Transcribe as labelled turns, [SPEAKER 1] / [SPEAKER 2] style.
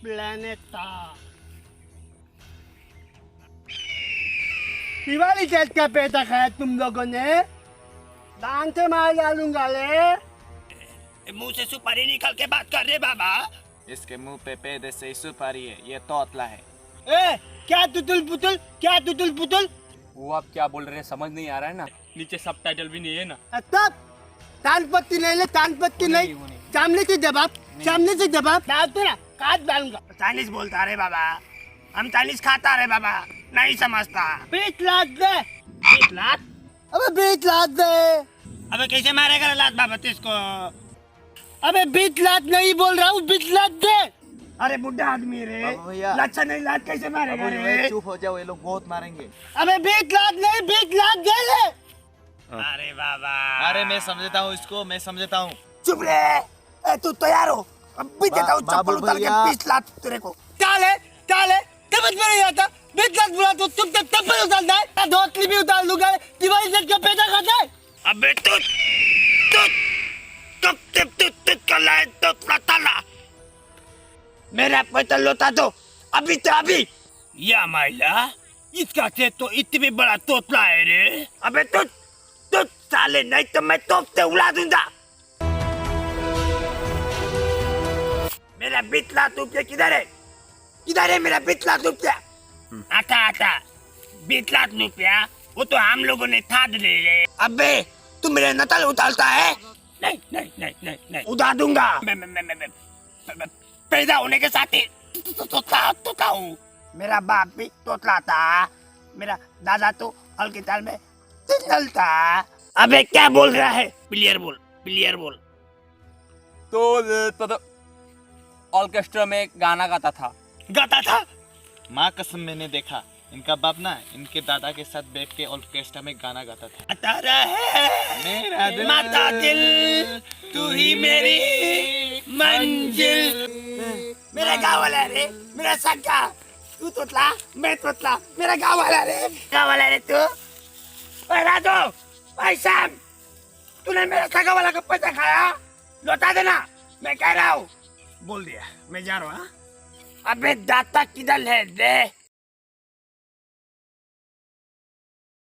[SPEAKER 1] प्लॅनेटा दिवाली कैद का पैसा खाया तुम लोगों ने दान से मार डालूंगा ले
[SPEAKER 2] मुंह से सुपारी निकाल के बात कर रहे बाबा।
[SPEAKER 3] इसके मुंह पे पेदे से सुपारी है, ये तोतला है।
[SPEAKER 1] ए क्या तुतुल पुतुल
[SPEAKER 4] वो आप क्या बोल रहे हैं समझ नहीं आ रहा है ना। नीचे सबटाइटल भी नहीं है ना।
[SPEAKER 1] तब तानपत्ती नहीं ले तानपत्ती नहीं सामने से जवाब डालते ना काट डालूंगा।
[SPEAKER 2] चाइनीज बोलता रे बाबा, हम चाइनीज खाता रे बाबा, नहीं समझता।
[SPEAKER 1] 20 लाख दे।
[SPEAKER 2] 20 लाख?
[SPEAKER 1] अबे 20 लाख दे।
[SPEAKER 2] अबे कैसे मारेगा लात बाबा इसको?
[SPEAKER 1] अबे 20 लाख नहीं बोल रहा हूँ 20 लाख दे।
[SPEAKER 2] अरे बुढ़ा आदमी रे,
[SPEAKER 3] बाबू भैया।
[SPEAKER 2] लच्छा नहीं लात कैसे मारेगा
[SPEAKER 3] अबे
[SPEAKER 2] रे?
[SPEAKER 3] चुप हो जाओ, ये लोग बहुत मारेंगे।
[SPEAKER 1] अबे 20 लाख नहीं 20 लाख दे ले।
[SPEAKER 2] अरे बाबा,
[SPEAKER 3] अरे मैं समझता हूँ इसको, मैं समझता हूँ।
[SPEAKER 2] चुप रे। ए, तू तैयार हो, अभी देता हूँ
[SPEAKER 3] बाबू
[SPEAKER 2] चप्पल उतार के
[SPEAKER 3] भैया।
[SPEAKER 2] 20 लाख तेरे को।
[SPEAKER 1] चाले समझ में नहीं आता 20 लाख बुला तो तुम तक चप्पल उतारना है धोतली भी उतार लूंगा दिवाली सेट का पैसा खाता है।
[SPEAKER 2] अबे तू कर रहा है तो ताला मेरा पैसा लौटा दो अभी तो अभी। या माइला, इसका से तो इतनी बड़ा तोतला है रे। अबे तू साले, नहीं तो मैं तोप से उड़ा दूंगा। मेरा 20 लाख रुपया किधर है मेरा 20 लाख रुपया? आता 20 लाख रुपया वो तो हम लोगों ने थाद ले ले। अबे तू मेरे नकल उतारता है? नहीं उतार दूंगा। मैं पैदा होने के साथ ही तोता हूँ। मेरा बाप भी तोतला था, मेरा दादा तो हल के ताल में सिग्नल था। अबे क्या बोल रहा है? क्लियर बोल।
[SPEAKER 4] तो ऑर्केस्ट्रा में गाना गाता था।
[SPEAKER 3] माँ कसम मैंने देखा, इनका बाप ना इनके दादा के साथ बैठ के ऑर्केस्ट्रा में गाना गाता था।
[SPEAKER 2] आता रहे
[SPEAKER 3] मेरा दिल,
[SPEAKER 2] माता दिल, तू ही मेरी मंजिल। मेरा गाँव वाला रे, मेरा सगा। तू तोतला, मैं तोतला, मेरा गाँव वाला रे तू। ओए राजू, भाई साहब, तूने मेरा सगा वाला का पैसा खाया? लौटा देना, मैं कह रहा हूँ। बोल दिया, मैं जा रहा हूँ। अबे दाता किधर है दे?